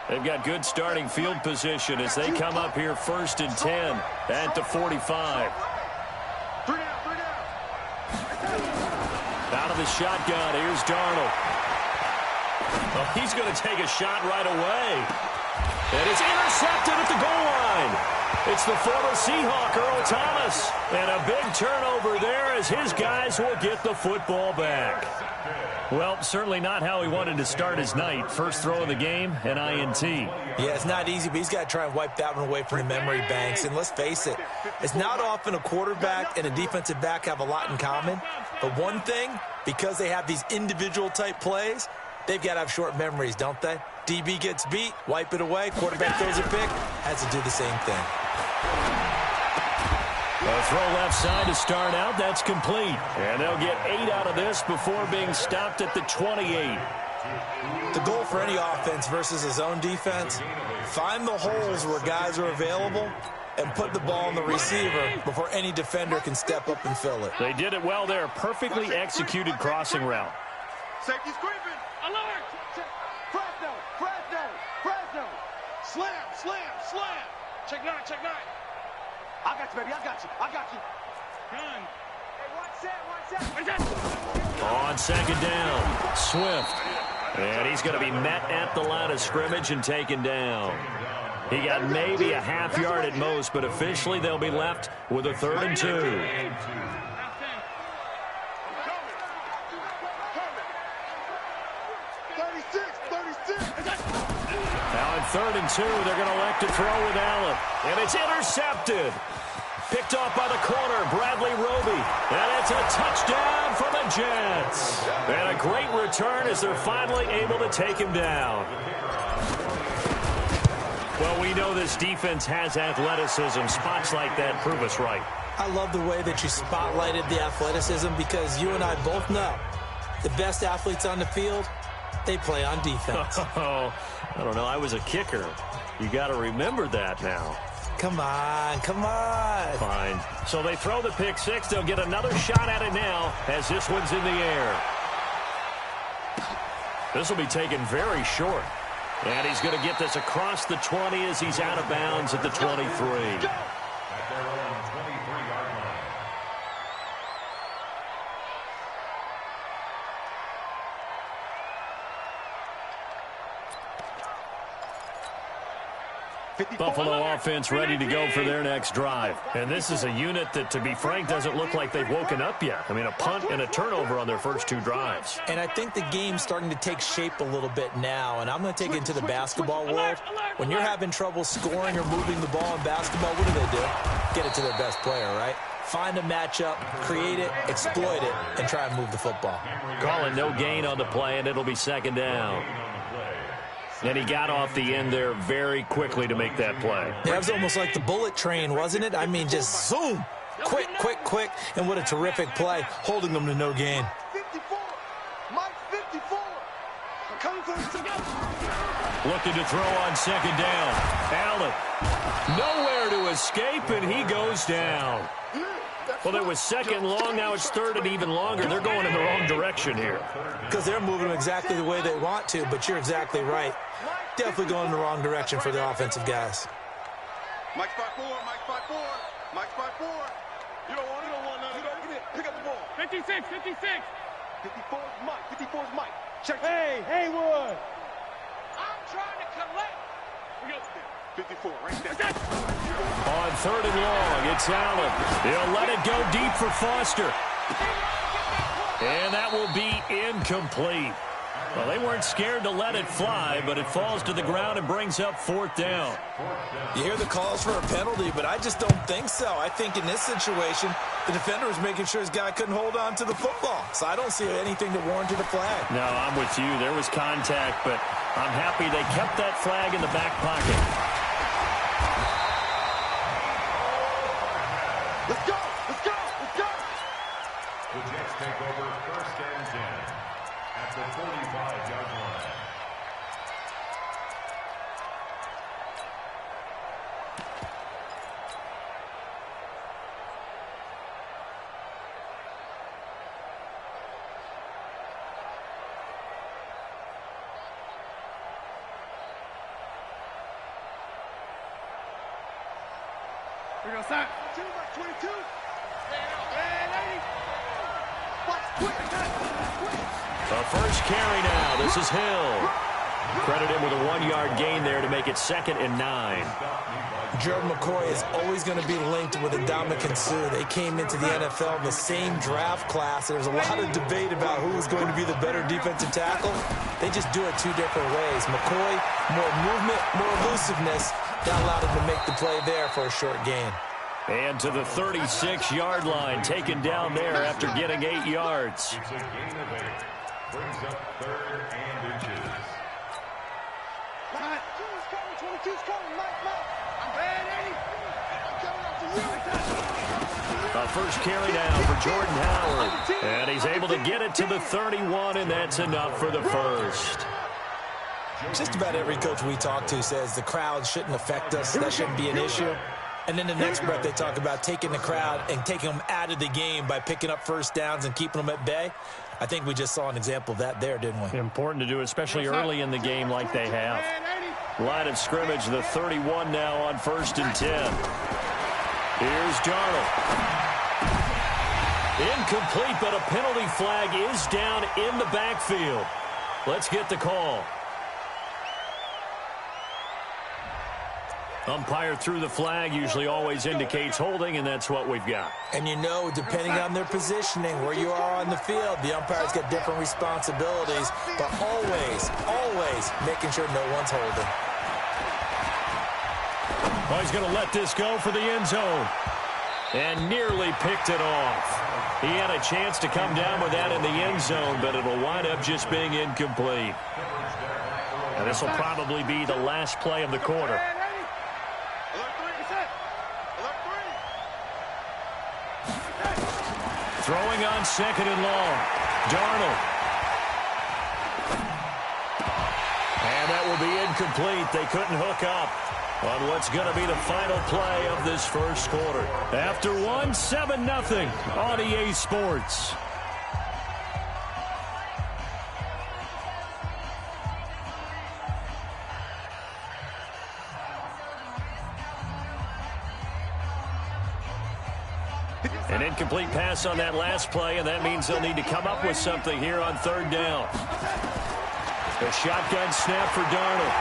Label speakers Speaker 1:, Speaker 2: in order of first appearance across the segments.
Speaker 1: They've got good starting field position as they come up here 1st and 10 at the 45. Out of the shotgun, here's Darnold. Oh, he's going to take a shot right away. And it's intercepted at the goal line. It's the former Seahawk, Earl Thomas. And a big turnover there as his guys will get the football back. Well, certainly not how he wanted to start his night. First throw of the game, an INT.
Speaker 2: Yeah, it's not easy, but he's got to try and wipe that one away from the memory banks. And let's face it, it's not often a quarterback and a defensive back have a lot in common. But one thing, because they have these individual type plays, they've got to have short memories, don't they? DB gets beat, wipe it away, quarterback throws a pick, has to do the same thing.
Speaker 1: A throw left side to start out. That's complete. And they'll get 8 out of this before being stopped at the 28.
Speaker 2: The goal for any offense versus his own defense, find the holes where guys are available and put the ball on the receiver before any defender can step up and fill it.
Speaker 1: They did it well there. Perfectly executed crossing route.
Speaker 3: Safety's creeping. Alert! Fresno! Fresno! Fresno! Slam! Slam! Slam! Check 9, check 9. I got you, baby. I got you. I got you. Gun. Hey, watch that.
Speaker 1: On second down, Swift. And he's going to be met at the line of scrimmage and taken down. He got maybe a half yard at most, but officially they'll be left with a 3rd and 2. Now at 3rd and 2, they're going to elect to throw with Allen. And it's intercepted. Picked off by the corner, Bradley Roby. And it's a touchdown for the Jets. And a great return as they're finally able to take him down. Well, we know this defense has athleticism. Spots like that prove us right.
Speaker 2: I love the way that you spotlighted the athleticism because you and I both know the best athletes on the field, they play on defense.
Speaker 1: Oh, I don't know. I was a kicker. You got to remember that now.
Speaker 2: Come on, come on.
Speaker 1: Fine. So they throw the pick six. They'll get another shot at it now as this one's in the air. This will be taken very short. And he's going to get this across the 20 as he's out of bounds at the 23. Buffalo offense ready to go for their next drive. And this is a unit that, to be frank, doesn't look like they've woken up yet. I mean, a punt and a turnover on their first 2 drives.
Speaker 2: And I think the game's starting to take shape a little bit now. And I'm going to take it into the basketball world. When you're having trouble scoring or moving the ball in basketball, what do? Get it to their best player, right? Find a matchup, create it, exploit it, and try and move the football.
Speaker 1: Calling no gain on the play, and it'll be second down. And he got off the end there very quickly to make that play.
Speaker 2: Yeah, it was almost like the bullet train, wasn't it? I mean, just zoom. Quick, quick, quick. And what a terrific play, holding them to no gain.
Speaker 3: 54. Mike 54.
Speaker 1: Looking to throw on second down. Allen. Nowhere to escape, and he goes down. Well, it was second long. Now it's third and even longer. They're going in the wrong direction here.
Speaker 2: Because they're moving them exactly the way they want to, but you're exactly right. Definitely going in the wrong direction for the offensive guys.
Speaker 3: Mike spot 4, Mike spot 4, Mike spot 4. You don't want none. You don't get it. Pick up the ball. 56, 56. 54 is Mike. 54 is Mike. Check. Hey, Haywood. I'm trying to collect. We go. 54, right there.
Speaker 1: On third and long, it's Allen. He'll let it go deep for Foster. And that will be incomplete. Well, they weren't scared to let it fly, but it falls to the ground and brings up 4th down.
Speaker 2: You hear the calls for a penalty, but I just don't think so. I think in this situation, the defender was making sure his guy couldn't hold on to the football. So I don't see anything that warranted a flag.
Speaker 1: No, I'm with you. There was contact, but I'm happy they kept that flag in the back pocket.
Speaker 3: Let's go! Let's go! Let's go!
Speaker 4: The Jets take over 1st and 10 at the 45-yard line.
Speaker 1: A first carry now. This is Hill. Credit him with a 1-yard gain there to make it 2nd and 9.
Speaker 2: Gerald McCoy is always going to be linked with Ndamukong Suh. They came into the NFL in the same draft class. There's a lot of debate about who's going to be the better defensive tackle. They just do it 2 different ways. McCoy, more movement, more elusiveness. That allowed him to make the play there for a short gain.
Speaker 1: And to the 36-yard line, taken down there after getting 8 yards.
Speaker 4: It's a gain of 8. Brings up 3rd and inches.
Speaker 1: A first carry down for Jordan Howard. And he's able to get it to the 31, and that's enough for the first.
Speaker 2: Just about every coach we talk to says the crowd shouldn't affect us. That shouldn't be an issue. And then the next breath they talk about taking the crowd and taking them out of the game by picking up first downs and keeping them at bay. I think we just saw an example of that there, didn't we?
Speaker 1: Important to do, especially early in the game like they have. Line of scrimmage, the 31 now on 1st and 10. Here's Darnold. Incomplete, but a penalty flag is down in the backfield. Let's get the call. Umpire threw the flag, usually always indicates holding, and that's what we've got.
Speaker 2: And you know, depending on their positioning, where you are on the field, the umpire's got different responsibilities, but always making sure no one's holding.
Speaker 1: Oh, he's going to let this go for the end zone. And nearly picked it off. He had a chance to come down with that in the end zone, but it'll wind up just being incomplete. And this will probably be the last play of the quarter. Throwing on 2nd and long. Darnold. And that will be incomplete. They couldn't hook up on what's going to be the final play of this first quarter. After 7-0 on EA Sports. An incomplete pass on that last play, and that means they'll need to come up with something here on 3rd down. The shotgun snap for Darnold.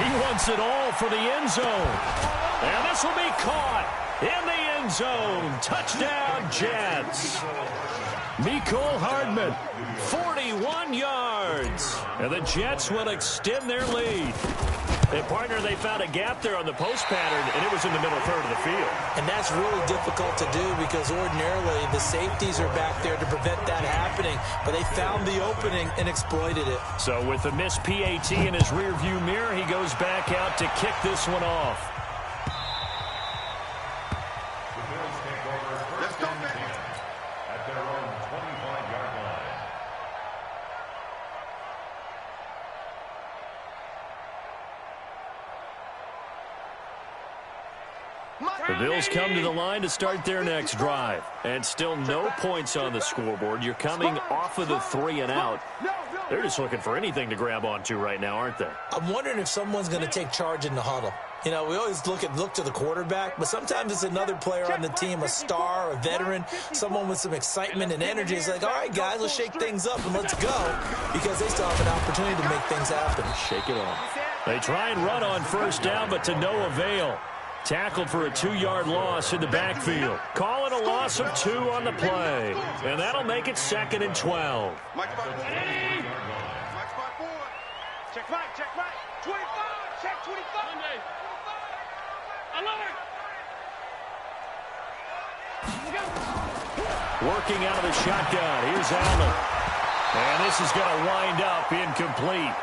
Speaker 1: He wants it all for the end zone. And this will be caught in the end zone. Touchdown, Jets. Mecole Hardman, 41 yards. And the Jets will extend their lead. And, partner, they found a gap there on the post pattern, and it was in the middle third of the field.
Speaker 2: And that's really difficult to do because ordinarily the safeties are back there to prevent that happening, but they found the opening and exploited it.
Speaker 1: So with the missed PAT in his rearview mirror, he goes back out to kick this one off.
Speaker 4: The Bills take over 1st and 10 at their own 25-yard line.
Speaker 1: The Bills come to the line to start their next drive. And still no points on the scoreboard. You're coming off of the 3 and out. They're just looking for anything to grab onto right now, aren't they?
Speaker 2: I'm wondering if someone's going to take charge in the huddle. You know, we always look to the quarterback, but sometimes it's another player on the team, a star, a veteran, someone with some excitement and energy. It's like, all right, guys, let's shake things up and let's go, because they still have an opportunity to make things happen.
Speaker 1: Shake it off. They try and run on 1st down, but to no avail. Tackled for a 2-yard loss in the backfield. Call it a loss of 2 on the play. And that'll make it 2nd and 12.
Speaker 3: Mike spot 4. Check right, 25, check 25. I love it.
Speaker 1: Working out of the shotgun. Here's Allen. And this is going to wind up incomplete.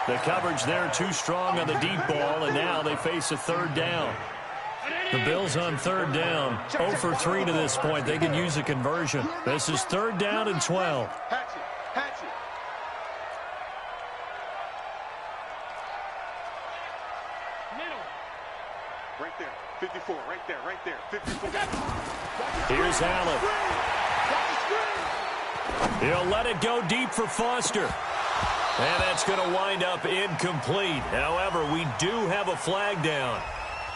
Speaker 1: The coverage there too strong on the deep ball, and now they face a 3rd down. The Bills on 3rd down, 0 for 3 to this point. They can use a conversion. This is 3rd down and 12.
Speaker 3: Hatchet. Middle. Right there, 54, right there, 54.
Speaker 1: Here's Allen. He'll let it go deep for Foster. And that's going to wind up incomplete. However, we do have a flag down.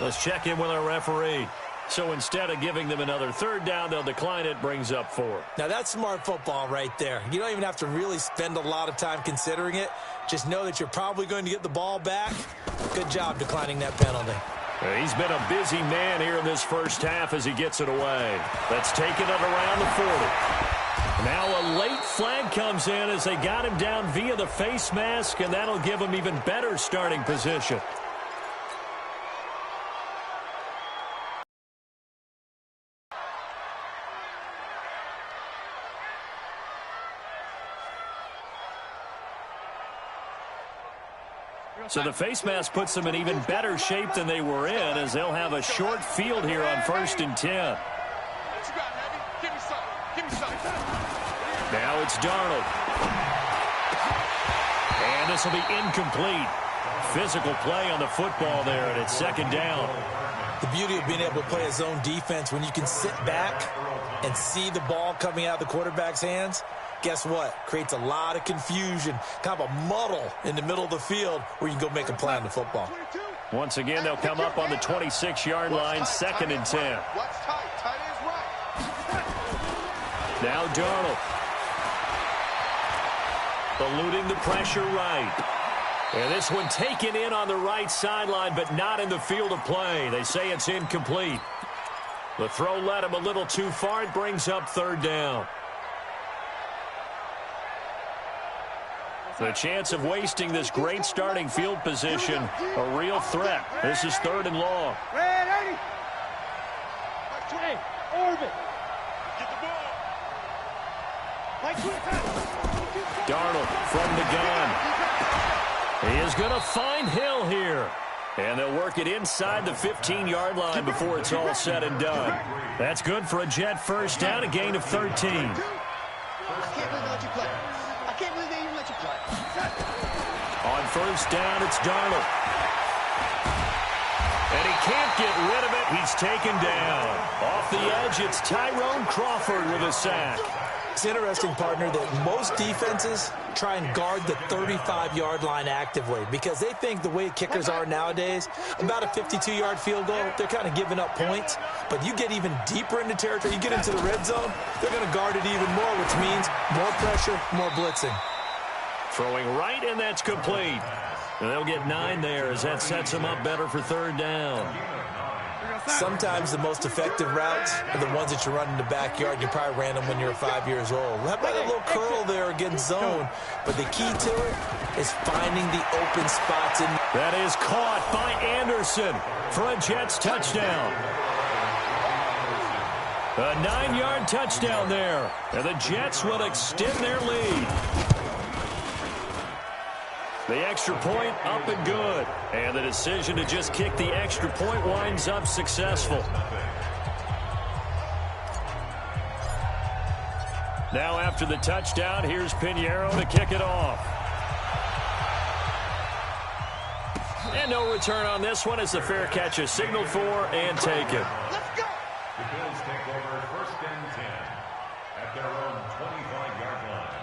Speaker 1: Let's check in with our referee. So instead of giving them another third down, they'll decline it, brings up 4.
Speaker 2: Now, that's smart football right there. You don't even have to really spend a lot of time considering it. Just know that you're probably going to get the ball back. Good job declining that penalty.
Speaker 1: He's been a busy man here in this first half as he gets it away. That's taken it around the 40. Now a late flag comes in as they got him down via the face mask, and that'll give him even better starting position. So the face mask puts them in even better shape than they were in, as they'll have a short field here on 1st and 10. Now it's Darnold. And this will be incomplete. Physical play on the football there, and it's 2nd down.
Speaker 2: The beauty of being able to play a zone defense when you can sit back and see the ball coming out of the quarterback's hands. Guess what? Creates a lot of confusion, kind of a muddle in the middle of the field where you can go make a play on the football.
Speaker 1: Once again, they'll come up on the 26-yard line, 2nd and 10. Now Darnold. Eluding the pressure right. And this one taken in on the right sideline, but not in the field of play. They say it's incomplete. The throw led him a little too far. It brings up 3rd down. The chance of wasting this great starting field position, a real threat. This is 3rd and long.
Speaker 3: Ready? Orbit. Get the ball.
Speaker 1: Darnold from the gun. He is going to find Hill here. And they'll work it inside the 15-yard line before it's all said and done. That's good for a Jet first down, a gain of 13.
Speaker 3: I can't believe they let you play. I can't believe they even let you play.
Speaker 1: On 1st down, it's Darnold. And he can't get rid of it. He's taken down. Off the edge, it's Tyrone Crawford with a sack.
Speaker 2: It's interesting, partner, that most defenses try and guard the 35-yard line actively because they think the way kickers are nowadays, about a 52-yard field goal, they're kind of giving up points. But you get even deeper into territory, you get into the red zone, they're going to guard it even more, which means more pressure, more blitzing.
Speaker 1: Throwing right, and that's complete. And they'll get 9 there as that sets them up better for 3rd down.
Speaker 2: Sometimes the most effective routes are the ones that you run in the backyard. You probably ran them when you were 5 years old. How about a little curl there against zone? But the key to it is finding the open spots.
Speaker 1: That is caught by Anderson for a Jets touchdown. A 9-yard touchdown there. And the Jets will extend their lead. The extra point up and good. And the decision to just kick the extra point winds up successful. Now after the touchdown, here's Pinheiro to kick it off. And no return on this one as the fair catch is signaled for and taken.
Speaker 3: Let's go.
Speaker 4: The Bills take over 1st and 10 at their own 25-yard line.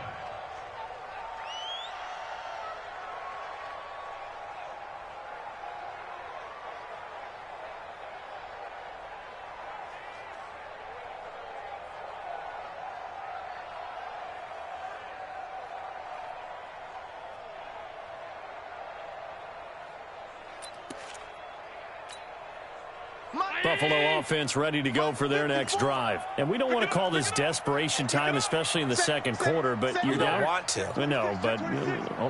Speaker 1: Buffalo offense ready to go for their next drive. And we don't want to call this desperation time, especially in the 2nd quarter, but you're down.
Speaker 2: You don't want to.
Speaker 1: No, but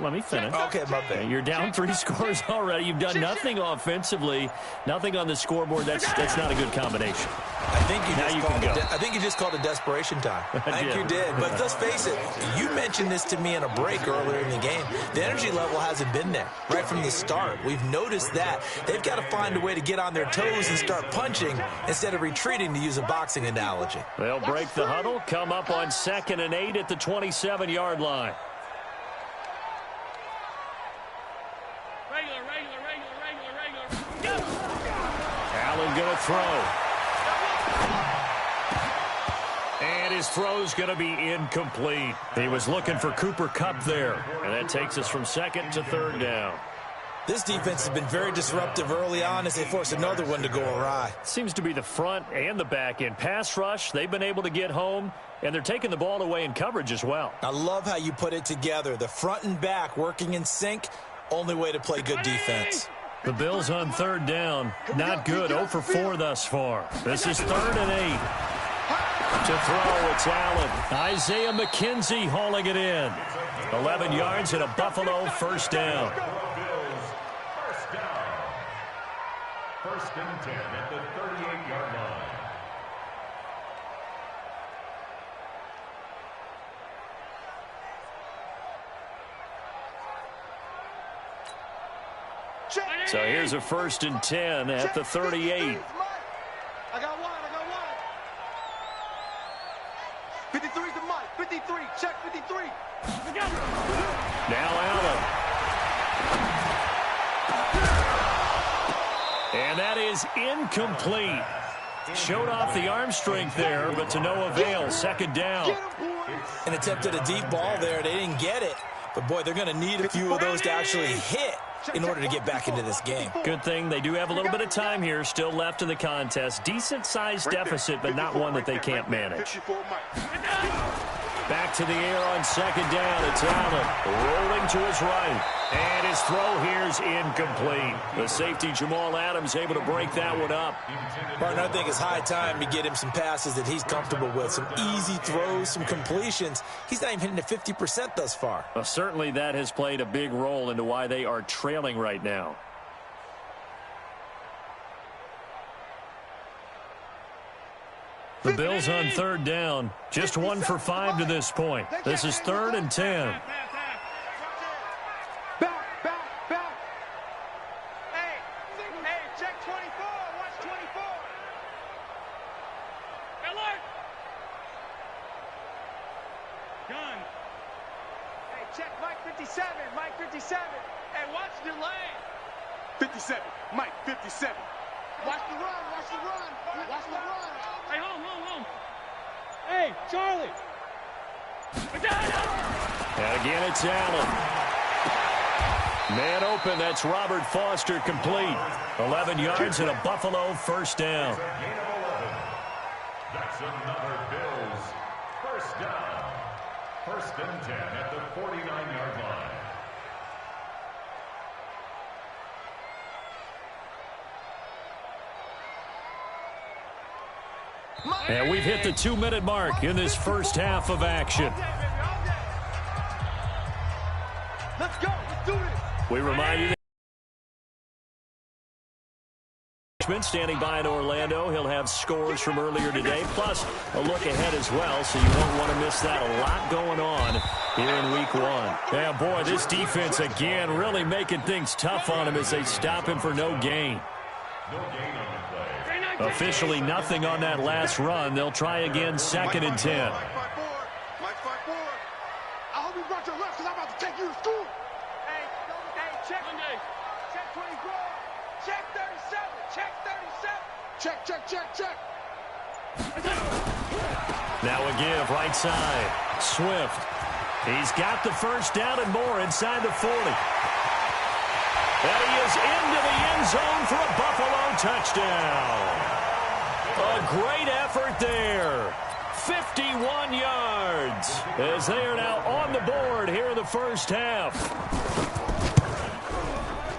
Speaker 1: let me finish.
Speaker 2: Okay, my bad.
Speaker 1: You're down 3 scores already. You've done nothing offensively, nothing on the scoreboard. That's not a good combination.
Speaker 2: I think you just called it desperation time. I think you did. But let's face it, you mentioned this to me in a break earlier in the game. The energy level hasn't been there right from the start. We've noticed that. They've got to find a way to get on their toes and start punching instead of retreating, to use a boxing analogy.
Speaker 1: They'll break the huddle, come up on 2nd and 8 at the 27-yard line.
Speaker 3: Regular.
Speaker 1: Allen going to throw. And his throw's going to be incomplete. He was looking for Cooper Kupp there. And that takes us from 2nd to 3rd down.
Speaker 2: This defense has been very disruptive early on as they force another one to go awry.
Speaker 1: Seems to be the front and the back end. Pass rush, they've been able to get home, and they're taking the ball away in coverage as well.
Speaker 2: I love how you put it together. The front and back working in sync, only way to play good defense.
Speaker 1: The Bills on third down. Not good. 0 for 4 thus far. This is 3rd and 8. To throw, it's Allen. Isaiah McKenzie hauling it in. 11 yards and a Buffalo first down.
Speaker 4: First and 10 at the 38-yard line.
Speaker 1: So here's a 1st and 10 at the 38.
Speaker 3: I got one. 53's the Mike. 53. Check 53.
Speaker 1: Now Allen. And that is incomplete. Showed off the arm strength there, but to no avail. 2nd down.
Speaker 2: And attempted a deep ball there. They didn't get it. But, boy, they're going to need a few of those to actually hit in order to get back into this game.
Speaker 1: Good thing they do have a little bit of time here still left in the contest. Decent-sized deficit, but not one that they can't manage. Back to the air on 2nd down. It's Allen rolling to his right. And his throw here's incomplete. The safety, Jamal Adams, able to break that one up.
Speaker 2: Partner, I think it's high time to get him some passes that he's comfortable with. Some easy throws, some completions. He's not even hitting to 50% thus far.
Speaker 1: Well, certainly that has played a big role into why they are trailing right now. The Bills on 3rd down. Just 1 for 5 to this point. This is 3rd and 10.
Speaker 3: Back. Hey, check 24. Watch 24. Alert. Gun. Hey, check Mike 57. Mike 57. Hey, watch the lane. 57. Mike 57. Watch the run. Hey, home. Hey, Charlie.
Speaker 1: And again, it's Allen. Man open, that's Robert Foster complete. 11 yards and a Buffalo first down.
Speaker 4: Gain of 11. That's another Bills first down. 1st and 10 at the 49-yard line.
Speaker 1: And we've hit the 2-minute mark in this first half of action.
Speaker 3: Let's go. Let's do this.
Speaker 1: We remind you that standing by in Orlando. He'll have scores from earlier today, plus a look ahead as well, so you won't want to miss that. A lot going on here in week 1. Yeah, boy, this defense again really making things tough on him as they stop him for no gain.
Speaker 4: No gain on the play.
Speaker 1: Officially nothing on that last run. They'll try again 2nd and 10.
Speaker 3: Mike 5-4. I hope you brought your left because I'm about to take you to school. Hey, check. Check 24. Check 37. Check 37. Check.
Speaker 1: Now a give, right side. Swift. He's got the first down and more inside the 40. And he is into the end zone for a Buffalo touchdown. A great effort there. 51 yards as they are now on the board here in the first half.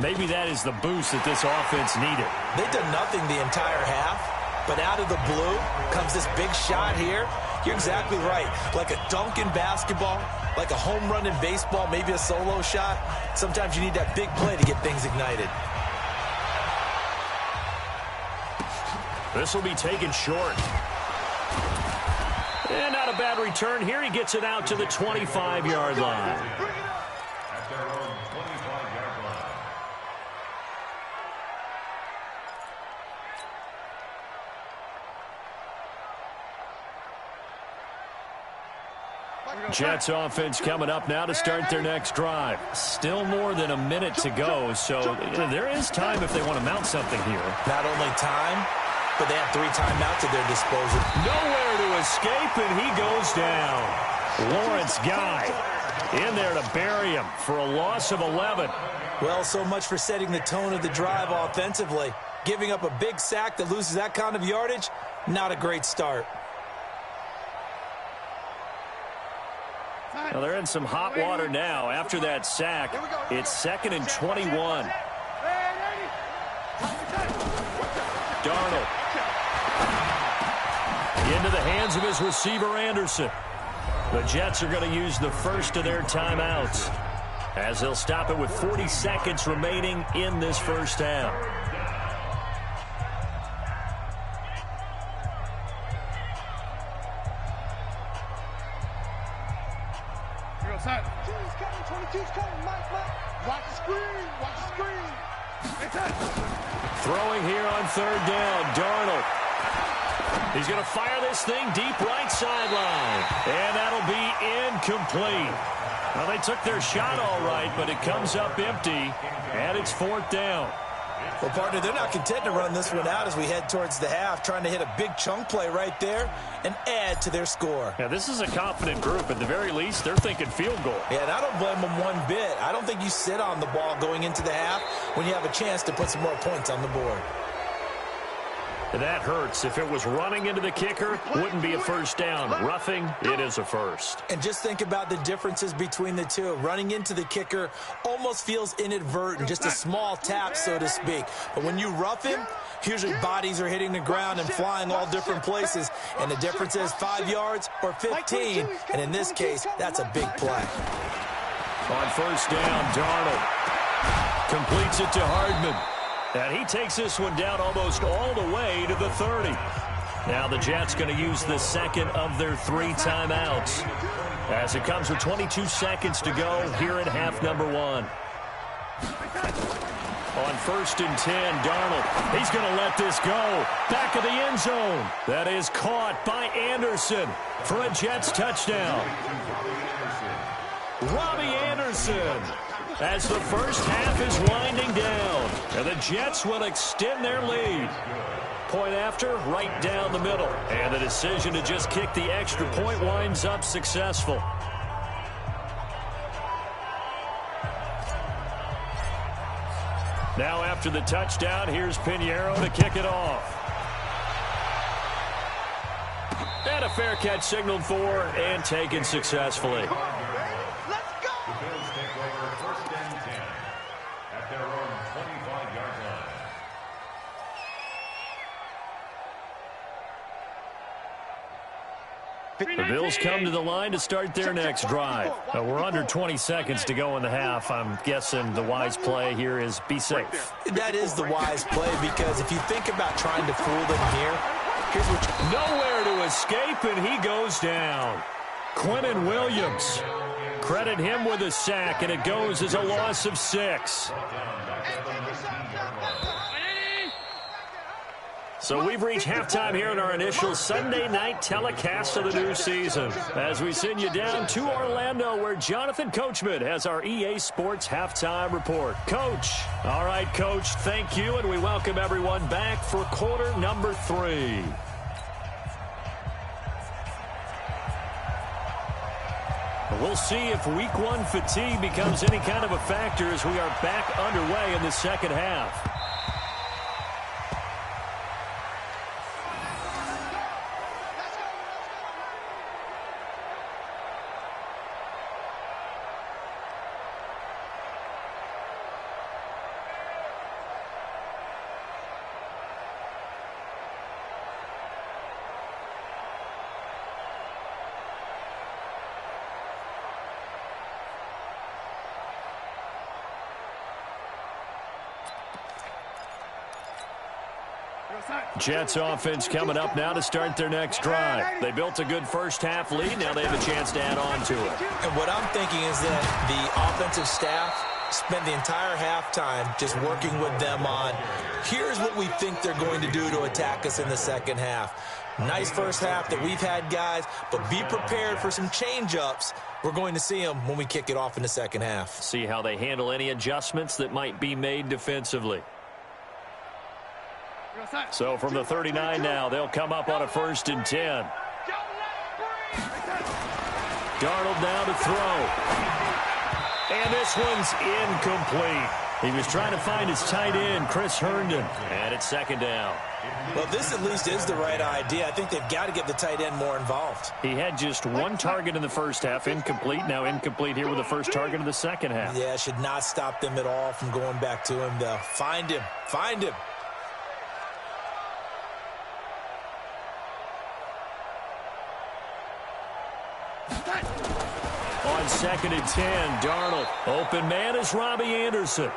Speaker 1: Maybe that is the boost that this offense needed.
Speaker 2: They've done nothing the entire half, but out of the blue comes this big shot here. You're exactly right. Like a dunk in basketball, like a home run in baseball, maybe a solo shot. Sometimes you need that big play to get things ignited.
Speaker 1: This will be taken short. And not a bad return here. He gets it out to the 25-yard line.
Speaker 4: At their own 25-yard line.
Speaker 1: Jets offense coming up now to start their next drive. Still more than a minute to go, so there is time if they want to mount something here.
Speaker 2: Not only time, but they have 3 timeouts at their disposal.
Speaker 1: Nowhere to escape, and he goes down. Lawrence Guy in there to bury him for a loss of 11.
Speaker 2: Well, so much for setting the tone of the drive offensively. Giving up a big sack that loses that kind of yardage, not a great start.
Speaker 1: Well, they're in some hot water now. After that sack, it's 2nd and 21. Darnold. Into the hands of his receiver, Anderson. The Jets are going to use the first of their timeouts, as they'll stop it with 40 seconds remaining in this first half.
Speaker 3: Watch the screen. Watch the screen.
Speaker 1: Throwing here on 3rd down, Darnold. He's going to fire this thing deep right sideline. And that'll be incomplete. Well, they took their shot all right, but it comes up empty, and it's 4th down.
Speaker 2: Well, partner, they're not content to run this one out as we head towards the half, trying to hit a big chunk play right there and add to their score.
Speaker 1: Yeah, this is a confident group. At the very least, they're thinking field goal.
Speaker 2: Yeah, and I don't blame them one bit. I don't think you sit on the ball going into the half when you have a chance to put some more points on the board.
Speaker 1: That hurts. If it was running into the kicker, wouldn't be a first down. Roughing, it is a first.
Speaker 2: And just think about the differences between the two. Running into the kicker almost feels inadvertent, just a small tap, so to speak. But when you rough him, usually bodies are hitting the ground and flying all different places. And the difference is 5 yards or 15. And in this case, that's a big play.
Speaker 1: On 1st down, Darnold completes it to Hardman. And he takes this one down almost all the way to the 30. Now the Jets going to use the second of their 3 timeouts, as it comes with 22 seconds to go here in half number 1. On 1st and 10, Darnold. He's going to let this go. Back of the end zone. That is caught by Anderson for a Jets touchdown. Robbie Anderson, as the first half is winding down, and the Jets will extend their lead. Point after, right down the middle. And the decision to just kick the extra point winds up successful. Now after the touchdown, here's Pinheiro to kick it off. And a fair catch signaled for and taken successfully. The Bills come to the line to start their next drive. We're under 20 seconds to go in the half. I'm guessing the wise play here is be safe.
Speaker 2: That is the wise play, because if you think about trying to fool them here, here's what you...
Speaker 1: Nowhere to escape, and he goes down. Quinnen Williams. Credit him with a sack, and it goes as a loss of 6. So we've reached halftime here in our initial Sunday night telecast of the new season, as we send you down to Orlando, where Jonathan Coachman has our EA Sports halftime report. Coach. All right, Coach, thank you, and we welcome everyone back for quarter number 3. We'll see if week 1 fatigue becomes any kind of a factor as we are back underway in the second half. Jets offense coming up now to start their next drive. They built a good first half lead. Now they have a chance to add on to it.
Speaker 2: And what I'm thinking is that the offensive staff spent the entire halftime just working with them on, here's what we think they're going to do to attack us in the second half. Nice first half that we've had, guys, but be prepared for some change-ups. We're going to see them when we kick it off in the second half.
Speaker 1: See how they handle any adjustments that might be made defensively. So from the 39 now, they'll come up on a 1st and 10. Darnold now to throw. And this one's incomplete. He was trying to find his tight end, Chris Herndon. And it's second down.
Speaker 2: Well, this at least is the right idea. I think they've got to get the tight end more involved.
Speaker 1: He had just one target in the first half, incomplete. Now incomplete here with the first target of the second half.
Speaker 2: Yeah, should not stop them at all from going back to him, though. Find him. Find him.
Speaker 1: On 2nd and 10, Darnold. Open man is Robbie Anderson.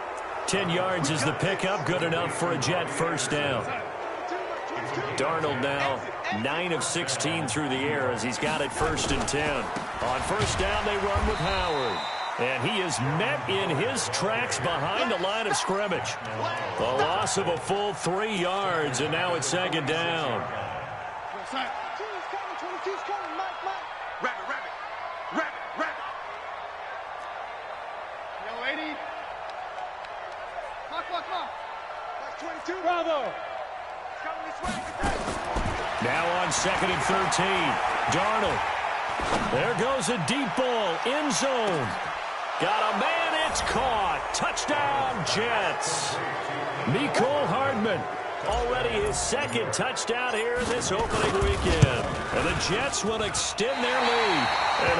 Speaker 1: 10 yards is the pickup, good enough for a Jet first down. Darnold now 9 of 16 through the air as he's got it 1st and 10. On first down, they run with Howard. And he is met in his tracks behind the line of scrimmage. A loss of a full 3 yards, and now it's 2nd down.
Speaker 3: Bravo.
Speaker 1: Now on 2nd and 13, Darnold. There goes a deep ball, end zone. Got a man, it's caught. Touchdown, Jets. Mecole Hardman, already his 2nd touchdown here this opening weekend. And the Jets will extend their lead. And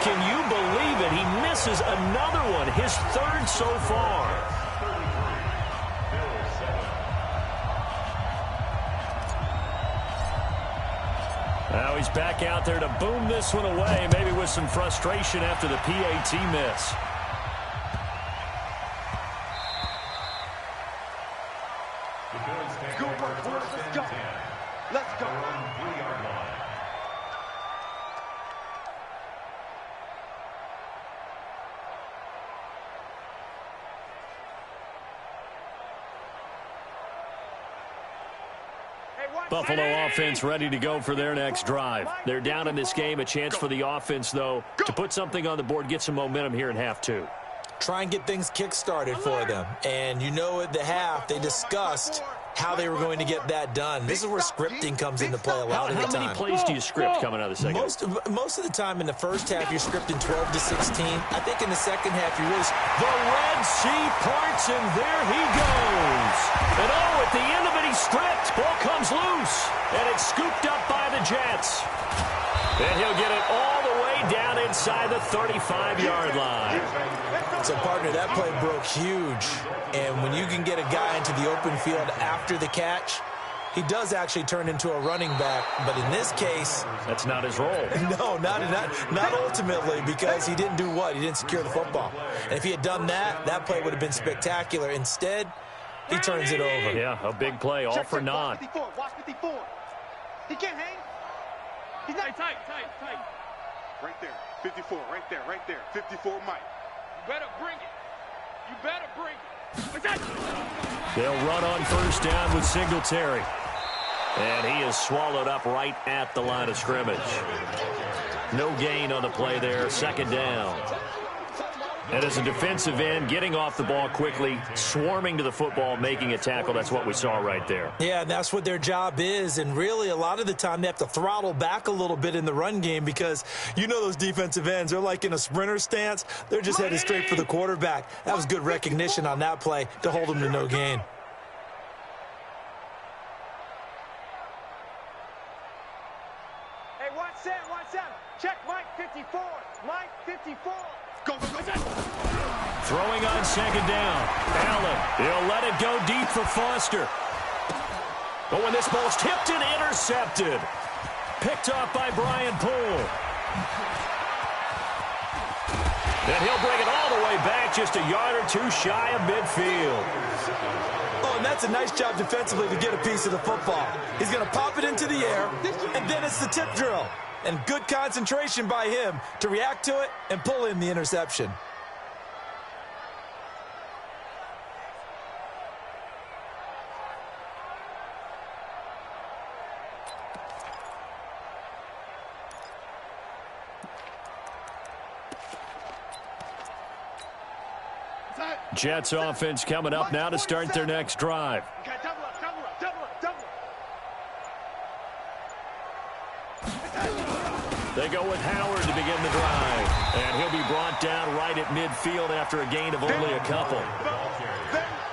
Speaker 1: can you believe it? He misses another one, his 3rd so far. Now he's back out there to boom this one away, maybe with some frustration after the PAT miss.
Speaker 3: Let's go. Let's go.
Speaker 1: Buffalo offense ready to go for their next drive. They're down in this game. A chance for the offense, though, to put something on the board, get some momentum here in half 2.
Speaker 2: Try and get things kick-started for them. And you know at the half, they discussed how they were going to get that done. This is where scripting comes into play a lot of the time.
Speaker 1: How many plays do you script coming out of the second?
Speaker 2: Most of the time in the first half, you're scripting 12 to 16. I think in the second half, you really...
Speaker 1: The Red Sea parts, and there he goes. And at the end of it, he's stripped. Ball comes loose, and it's scooped up by the Jets. And he'll get it all the way down inside the 35-yard line.
Speaker 2: So, partner, that play broke huge. And when you can get a guy into the open field after the catch, he does actually turn into a running back. But in this case...
Speaker 1: That's not his role.
Speaker 2: No, not ultimately, because he didn't do what? He didn't secure the football. And if he had done that, that play would have been spectacular. Instead, he turns it over.
Speaker 1: Yeah, a big play, all for naught.
Speaker 3: Watch 54. He can't hang. He's not tight. Right there. 54, right there. 54, Mike. You better bring it.
Speaker 1: They'll run on first down with Singletary. And he is swallowed up right at the line of scrimmage. No gain on the play there, 2nd down. And as a defensive end, getting off the ball quickly, swarming to the football, making a tackle, that's what we saw right there.
Speaker 2: Yeah, and that's what their job is. And really, a lot of the time, they have to throttle back a little bit in the run game because you know those defensive ends, they're like in a sprinter stance. They're just headed straight for the quarterback. That was good recognition on that play to hold them to no gain.
Speaker 3: Hey, watch that. Check Mike 54. Mike 54. Go.
Speaker 1: Throwing on 2nd down. Allen, he'll let it go deep for Foster. But when this ball's tipped and intercepted. Picked off by Brian Poole. And he'll bring it all the way back, just a yard or two shy of midfield.
Speaker 2: Oh, and that's a nice job defensively to get a piece of the football. He's going to pop it into the air, and then it's the tip drill. And good concentration by him to react to it and pull in the interception.
Speaker 1: Jets offense coming up now to start their next drive. They go with Howard to begin the drive. And he'll be brought down right at midfield after a gain of only a couple.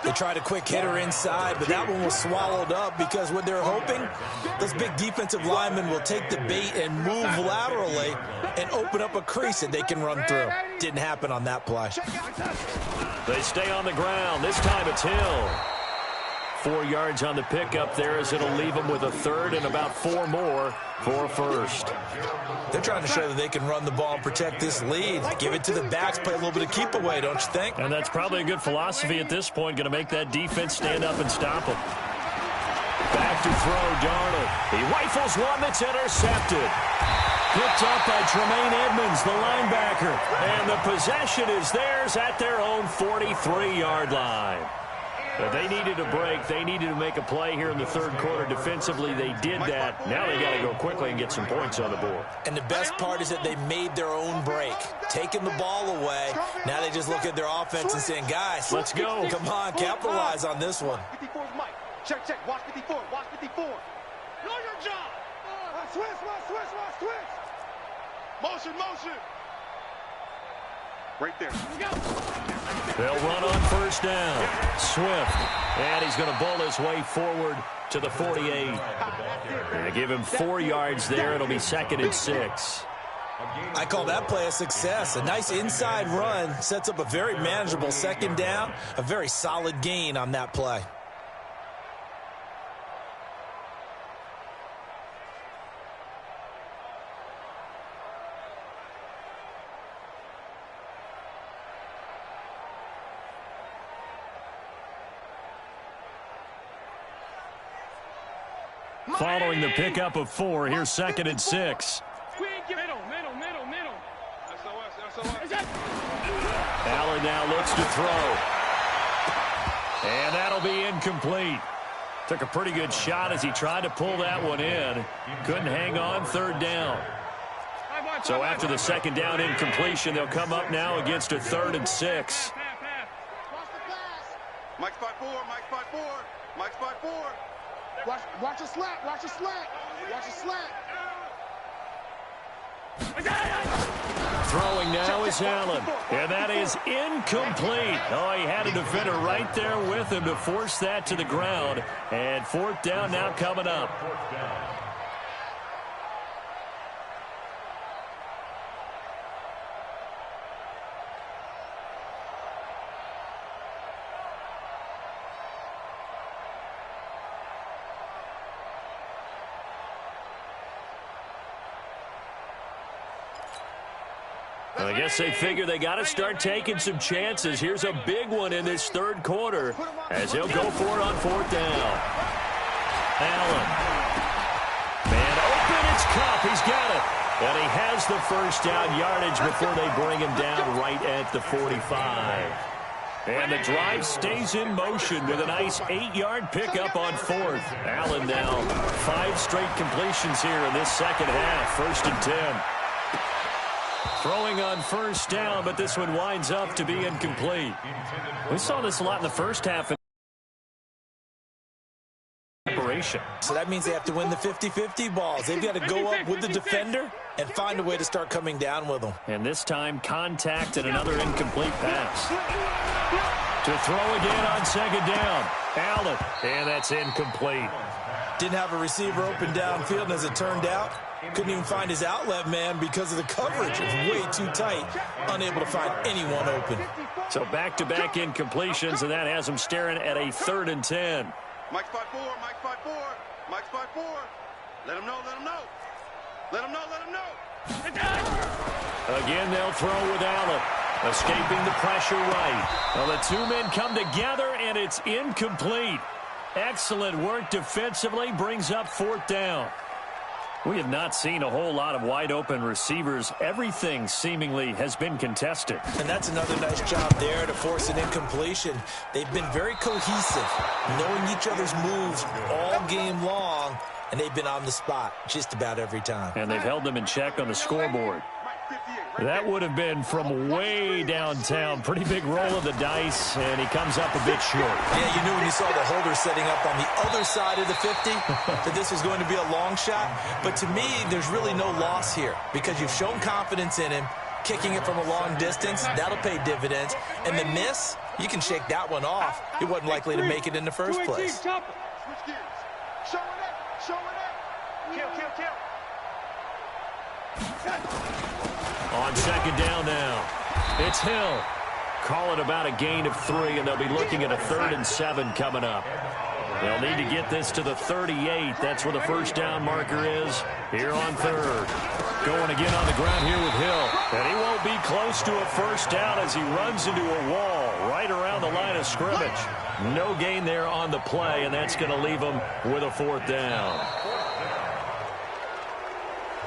Speaker 2: They tried a quick hitter inside, but that one was swallowed up because what they're hoping, those big defensive linemen will take the bait and move laterally and open up a crease that they can run through. Didn't happen on that play.
Speaker 1: They stay on the ground. This time it's Hill. 4 yards on the pickup there as it'll leave them with a third and about 4 more for first.
Speaker 2: They're trying to show that they can run the ball and protect this lead. Give it to the backs, play a little bit of keep away, don't you think?
Speaker 1: And that's probably a good philosophy at this point, going to make that defense stand up and stop them. Back to throw, Darnold. He rifles one that's intercepted. Picked up by Tremaine Edmonds, the linebacker. And the possession is theirs at their own 43-yard line. But they needed a break. They needed to make a play here in the third quarter. Defensively, they did that. Now they got to go quickly and get some points on the board.
Speaker 2: And the best part is that they made their own break, taking the ball away. Now they just look at their offense and saying, guys,
Speaker 1: let's go.
Speaker 2: Come on, capitalize on this one.
Speaker 3: 54's Mike. Check. Watch 54. Watch 54. Know your job. Switch. Motion. Right there.
Speaker 1: They'll run on first down. Swift. And he's going to bowl his way forward to the 48. They give him 4 yards there. It'll be 2nd and 6.
Speaker 2: I call that play a success. A nice inside run sets up a very manageable second down. A very solid gain on that play.
Speaker 1: Following the pickup of 4, here's 2nd and 6.
Speaker 3: Middle.
Speaker 1: Allen now looks to throw. And that'll be incomplete. Took a pretty good shot as he tried to pull that one in. Couldn't hang on, 3rd down. So after the second down incompletion, they'll come up now against a 3rd and 6.
Speaker 3: Mike's 5-4. Watch a slant.
Speaker 1: Throwing now is Allen. And that is incomplete. Oh, he had a defender right there with him to force that to the ground. And 4th down now coming up. I guess they figure they got to start taking some chances. Here's a big one in this third quarter as he'll go for it on 4th down. Allen. Man open, it's Cup. He's got it. And he has the first down yardage before they bring him down right at the 45. And the drive stays in motion with a nice 8-yard pickup on 4th. Allen now 5 straight completions here in this second half. 1st and 10. Throwing on first down, but this one winds up to be incomplete. We saw this a lot in the first half.
Speaker 2: So that means they have to win the 50-50 balls. They've got to go up with the defender and find a way to start coming down with them.
Speaker 1: And this time, contact and another incomplete pass. To throw again on second down. Allen, and that's incomplete.
Speaker 2: Didn't have a receiver open downfield, and as it turned out, couldn't even find his outlet man because of the coverage. It was way too tight, unable to find anyone open.
Speaker 1: So back-to-back incompletions, and that has him staring at a 3rd and 10.
Speaker 3: Mike's 5-4. Let him know.
Speaker 1: Again, they'll throw with Allen. Escaping the pressure right. Well, the 2 men come together, and it's incomplete. Excellent work defensively, brings up 4th down. We have not seen a whole lot of wide-open receivers. Everything seemingly has been contested.
Speaker 2: And that's another nice job there to force an incompletion. They've been very cohesive, knowing each other's moves all game long, and they've been on the spot just about every time.
Speaker 1: And they've held them in check on the scoreboard.
Speaker 3: Mike 58.
Speaker 1: That would have been from way downtown. Pretty big roll of the dice, and he comes up a bit short.
Speaker 2: Yeah, you knew when you saw the holder setting up on the other side of the 50 that this was going to be a long shot. But to me, there's really no loss here because you've shown confidence in him. Kicking it from a long distance, that'll pay dividends. And the miss, you can shake that one off. He wasn't likely to make it in the first place.
Speaker 3: Switch gears. Show it up. Show it up. Kill, kill, kill.
Speaker 1: On second down now, it's Hill. Call it about a gain of 3, and they'll be looking at a 3rd and 7 coming up. They'll need to get this to the 38. That's where the first down marker is here on 3rd. Going again on the ground here with Hill. And he won't be close to a first down as he runs into a wall right around the line of scrimmage. No gain there on the play, and that's going to leave him with a 4th down.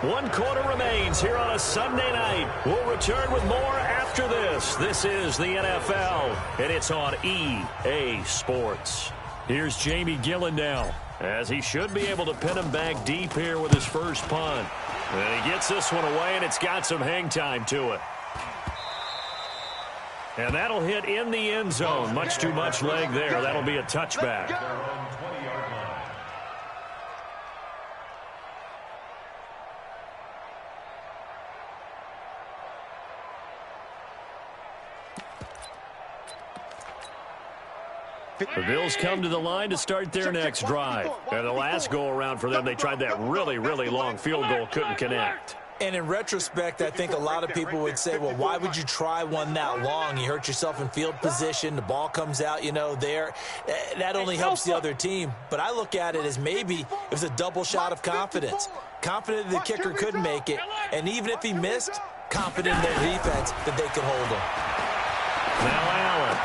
Speaker 1: 1 quarter remains here on a Sunday night. We'll return with more after this. This is the NFL, and it's on EA Sports. Here's Jamie Gillen now, as he should be able to pin him back deep here with his first punt. And he gets this one away, and it's got some hang time to it. And that'll hit in the end zone. Much too much leg there. That'll be a touchback. The Bills come to the line to start their next drive. And the last go-around for them, they tried that really, really long field goal, couldn't connect.
Speaker 2: And in retrospect, I think a lot of people would say, well, why would you try one that long? You hurt yourself in field position. The ball comes out, there. That only helps the other team. But I look at it as maybe it was a double shot of confidence. Confident the kicker couldn't make it. And even if he missed, confident in their defense that they could hold him.
Speaker 1: Now Allen.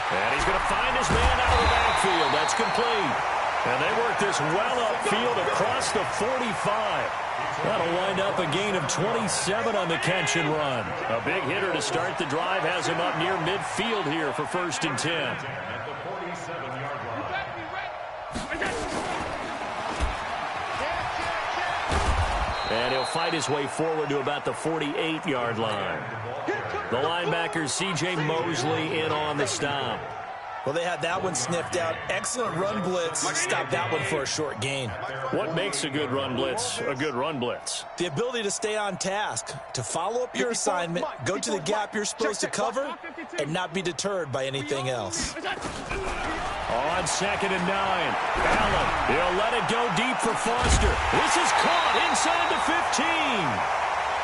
Speaker 1: And he's going to find his man out of the backfield. That's complete. And they work this well upfield across the 45. That'll wind up a gain of 27 on the catch and run. A big hitter to start the drive has him up near midfield here for 1st and 10. And he'll fight his way forward to about the 48-yard line. The linebacker, C.J. Mosley, in on the stop.
Speaker 2: Well, they had that one sniffed out. Excellent run blitz. Stopped that one for a short gain.
Speaker 1: What makes a good run blitz a good run blitz?
Speaker 2: The ability to stay on task, to follow up your assignment, go to the gap you're supposed to cover, and not be deterred by anything else.
Speaker 1: On 2nd and 9, Allen, he'll let it go deep for Foster. This is caught inside the 15.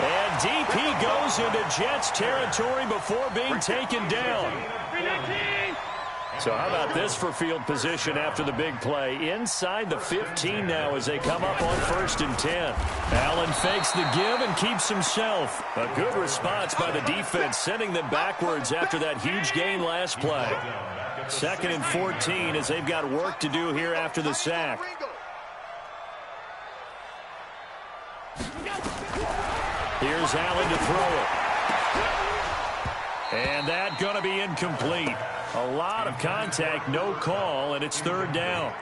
Speaker 1: And deep he goes into Jets territory before being taken down. So how about this for field position after the big play? Inside the 15 now as they come up on 1st and 10. Allen fakes the give and keeps himself. A good response by the defense, sending them backwards after that huge gain last play. 2nd and 14 as they've got work to do here after the sack. Here's Allen to throw it. And that going to be incomplete. A lot of contact, no call, and it's 3rd down.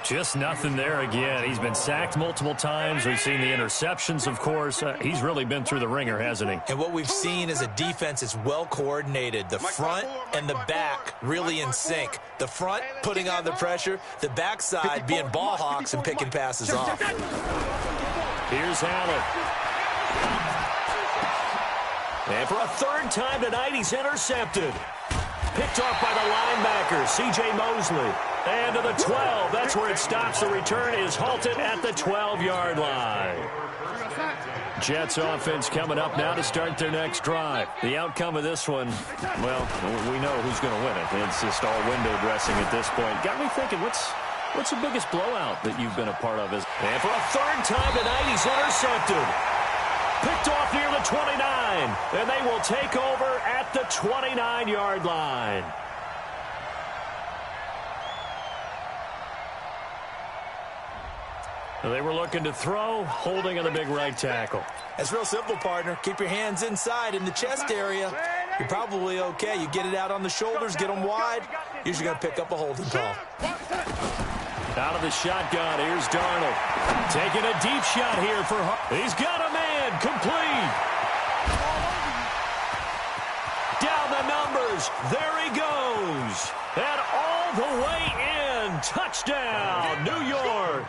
Speaker 1: Just nothing there again. He's been sacked multiple times. We've seen the interceptions, of course. He's really been through the ringer, hasn't he?
Speaker 2: And what we've seen is a defense that's well coordinated. The front and the back really in sync. The front putting on the pressure. The backside being ball hawks and picking passes off.
Speaker 1: Here's Allen. And for a 3rd time tonight, he's intercepted. Picked off by the linebacker, C.J. Mosley. And to the 12. That's where it stops. The return is halted at the 12-yard line. Jets offense coming up now to start their next drive. The outcome of this one, well, we know who's going to win it. It's just all window dressing at this point. Got me thinking, what's the biggest blowout that you've been a part of? And for a 3rd time tonight, he's intercepted. Picked off near the 29, and they will take over at the 29-yard line. They were looking to throw, holding on the big right tackle.
Speaker 2: That's real simple, partner. Keep your hands inside in the chest area. You're probably okay. You get it out on the shoulders, get them wide. Usually going to pick up a holding call.
Speaker 1: Out of the shotgun, here's Darnold. Taking a deep shot here for Hart. He's got a man, complete. fires. There he goes. And all the way in. Touchdown, New York.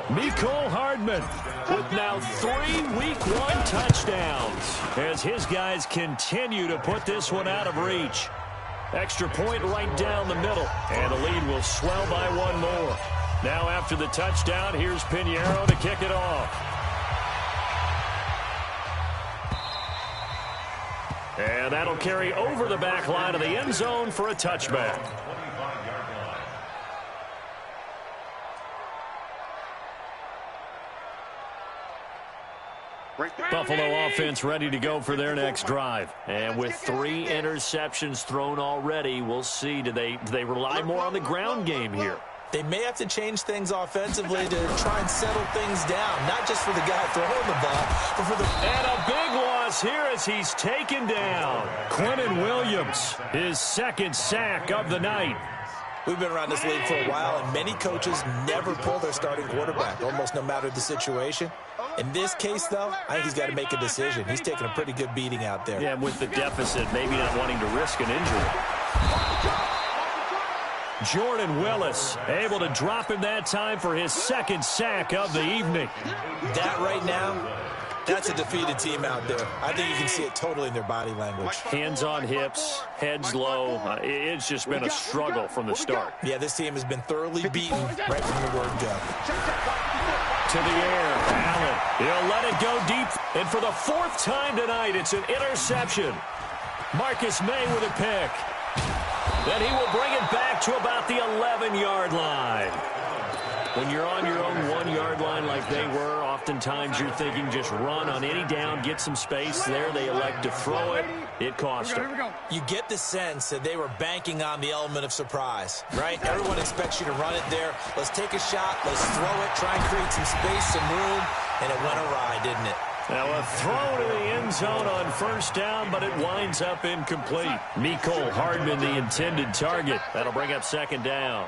Speaker 1: Mecole Hardman with now 3 Week 1 touchdowns as his guys continue to put this one out of reach. Extra point right down the middle, and the lead will swell by 1 more. Now after the touchdown, here's Pinheiro to kick it off. And that'll carry over the back line of the end zone for a touchback. Buffalo offense ready to go for their next drive. And with 3 interceptions thrown already, we'll see. Do they rely more on the ground game here?
Speaker 2: They may have to change things offensively to try and settle things down, not just for the guy throwing the ball, but for the...
Speaker 1: And a big loss here as he's taken down. Quentin Williams, his 2nd sack of the night.
Speaker 2: We've been around this league for a while, and many coaches never pull their starting quarterback, almost no matter the situation. In this case, though, I think he's got to make a decision. He's taking a pretty good beating out there.
Speaker 1: Yeah, and with the deficit, maybe not wanting to risk an injury. Jordan Willis able to drop him that time for his 2nd sack of the evening.
Speaker 2: That right now, that's a defeated team out there. I think you can see it totally in their body language.
Speaker 1: Hands on hips, heads low. It's just been a struggle from the start.
Speaker 2: Yeah, this team has been thoroughly beaten right from the word go.
Speaker 1: To the air, Allen. He'll let it go deep. And for the 4th time tonight, it's an interception. Marcus May with a pick. Then he will bring it back to about the 11-yard line. When you're on your own 1-yard line like they were, oftentimes you're thinking just run on any down, get some space. There they elect to throw it. It cost them.
Speaker 2: You get the sense that they were banking on the element of surprise, right? Everyone expects you to run it there. Let's take a shot. Let's throw it. Try and create some space, some room. And it went awry, didn't it?
Speaker 1: Now a throw to the end zone on 1st down, but it winds up incomplete. Mecole Hardman, the intended target. That'll bring up 2nd down.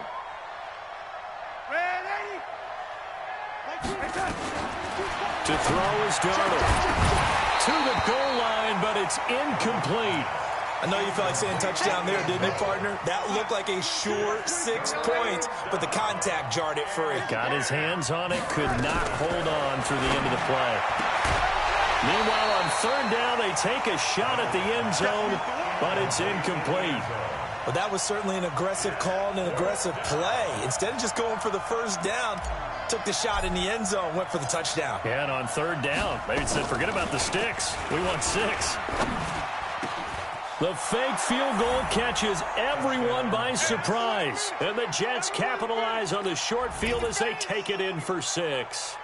Speaker 1: To throw is Darnold. To the goal line, but it's incomplete.
Speaker 2: I know you felt like saying touchdown there, didn't you, partner? That looked like a sure 6 points, but the contact jarred it free.
Speaker 1: Got his hands on it, could not hold on through the end of the play. Meanwhile, on 3rd down, they take a shot at the end zone, but it's incomplete.
Speaker 2: Well, that was certainly an aggressive call and an aggressive play. Instead of just going for the 1st down, took the shot in the end zone, went for the touchdown.
Speaker 1: Yeah, and on 3rd down, maybe it said, forget about the sticks. We want 6. The fake field goal catches everyone by surprise. And the Jets capitalize on the short field as they take it in for 6.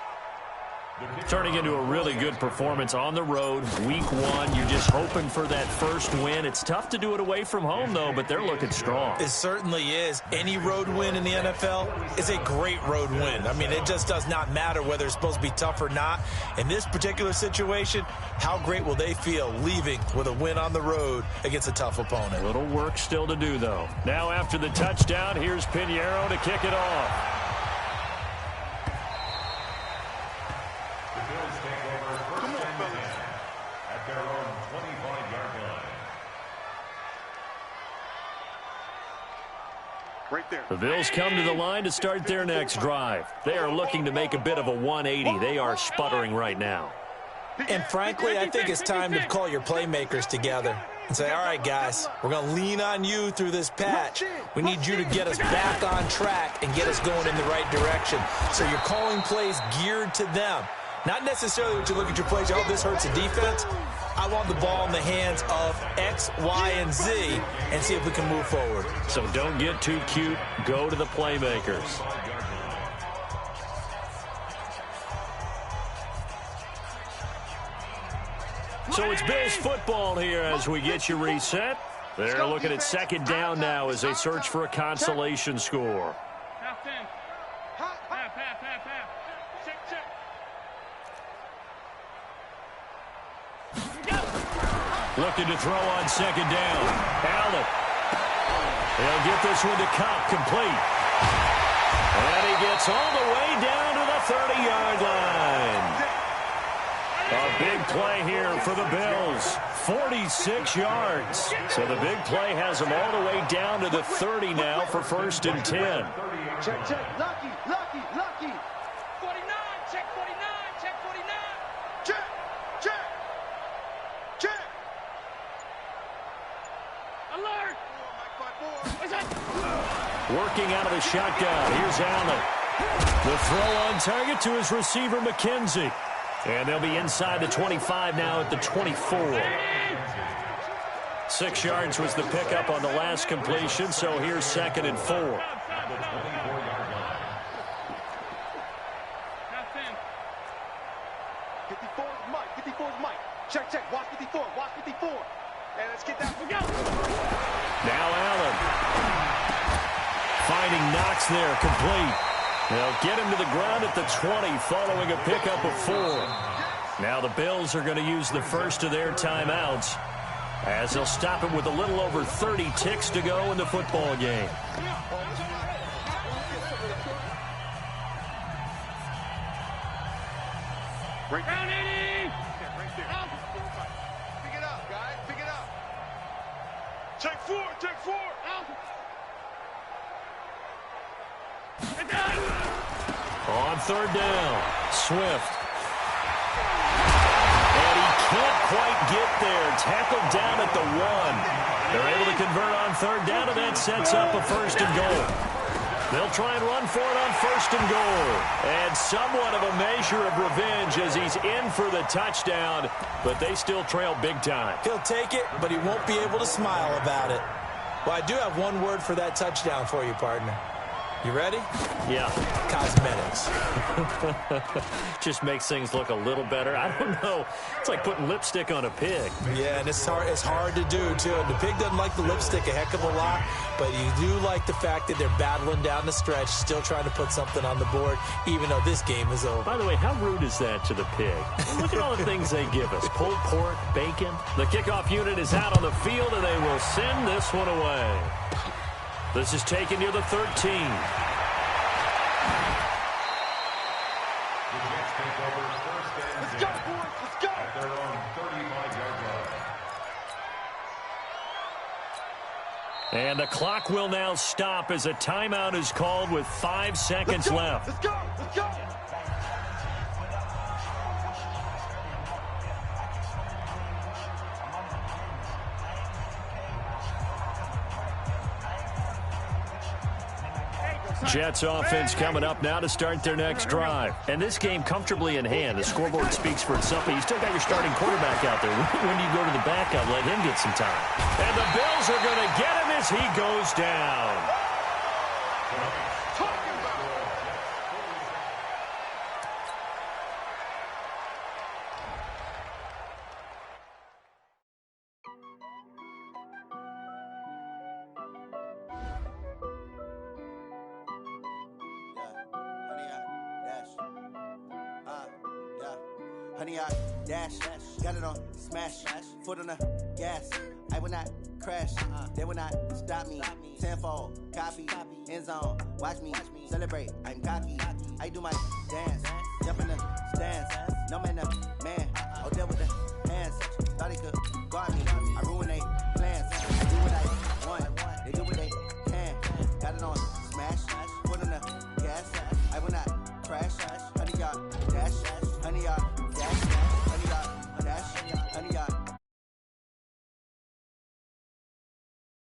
Speaker 1: Turning into a really good performance on the road. Week 1, you're just hoping for that 1st win. It's tough to do it away from home, though, but they're looking strong.
Speaker 2: It certainly is. Any road win in the NFL is a great road win. I mean, it just does not matter whether it's supposed to be tough or not. In this particular situation, how great will they feel leaving with a win on the road against a tough opponent?
Speaker 1: A little work still to do, though. Now after the touchdown, here's Pinheiro to kick it off.
Speaker 3: Right there.
Speaker 1: The Bills come to the line to start their next drive. They are looking to make a bit of a 180. They are sputtering right now.
Speaker 2: And frankly, I think it's time to call your playmakers together and say, all right, guys, we're going to lean on you through this patch. We need you to get us back on track and get us going in the right direction. So you're calling plays geared to them. Not necessarily when you look at your plays, oh, this hurts the defense. I want the ball in the hands of X, Y, and Z and see if we can move forward.
Speaker 1: So don't get too cute. Go to the playmakers. So it's Bills football here as we get you reset. They're looking at 2nd down now as they search for a consolation score. Looking to throw on 2nd down. Allen. He'll get this one to Cobb, complete. And he gets all the way down to the 30-yard line. A big play here for the Bills. 46 yards. So the big play has him all the way down to the 30 now for 1st and 10.
Speaker 3: Check, check. Lucky.
Speaker 5: 49, check 49, check 49.
Speaker 3: Check.
Speaker 5: Alert.
Speaker 1: Working out of the shotgun. Here's Allen. The throw on target to his receiver, McKenzie. And they'll be inside the 25 now at the 24. 6 yards was the pickup on the last completion, so here's 2nd and 4.
Speaker 4: At the 24-yard line.
Speaker 3: 54 is Mike. Check. Watch 54. And let's get that. Go.
Speaker 1: Now Allen. Finding Knox there, complete. They'll get him to the ground at the 20 following a pickup of 4. Now the Bills are going to use the first of their timeouts as they'll stop it with a little over 30 ticks to go in the football game.
Speaker 5: Round 80.
Speaker 3: Pick it up, guys. Pick it up. Check 4.
Speaker 1: On 3rd down, Swift. And he can't quite get there. Tackled down at the 1. They're able to convert on 3rd down, and that sets up a 1st and goal. They'll try and run for it on 1st and goal. And somewhat of a measure of revenge as he's in for the touchdown, but they still trail big time.
Speaker 2: He'll take it, but he won't be able to smile about it. Well, I do have one word for that touchdown for you, partner. You ready?
Speaker 1: Yeah.
Speaker 2: Cosmetics.
Speaker 1: Just makes things look a little better. I don't know. It's like putting lipstick on a pig.
Speaker 2: Yeah, and it's hard to do, too. And the pig doesn't like the lipstick a heck of a lot, but you do like the fact that they're battling down the stretch, still trying to put something on the board, even though this game is over.
Speaker 1: By the way, how rude is that to the pig? Look at all the things they give us. Pulled pork, bacon. The kickoff unit is out on the field, and they will send this one away. This is taken near the 13.
Speaker 4: The Jets take over 1st and 10.
Speaker 3: Let's go, boys. Let's go.
Speaker 4: At their own 35-yard line.
Speaker 1: And the clock will now stop as a timeout is called with 5 seconds left.
Speaker 3: Let's go.
Speaker 1: Jets offense coming up now to start their next drive. And this game comfortably in hand. The scoreboard speaks for itself, but you still got your starting quarterback out there. When do you go to the backup? Let him get some time. And the Bills are going to get him as he goes down.
Speaker 6: Honey, I dash, got it on smash, foot on the gas. I will not crash, they will not stop me. Tenfold, copy, end zone, watch me celebrate. I'm cocky, I do my dance, jump in the stands. No man, the man, oh, there with the hands. Thought he could guard me, I ruin they plans. I do what I want, they do what they can. Got it on smash, foot on the gas. I will not crash, honey, y'all.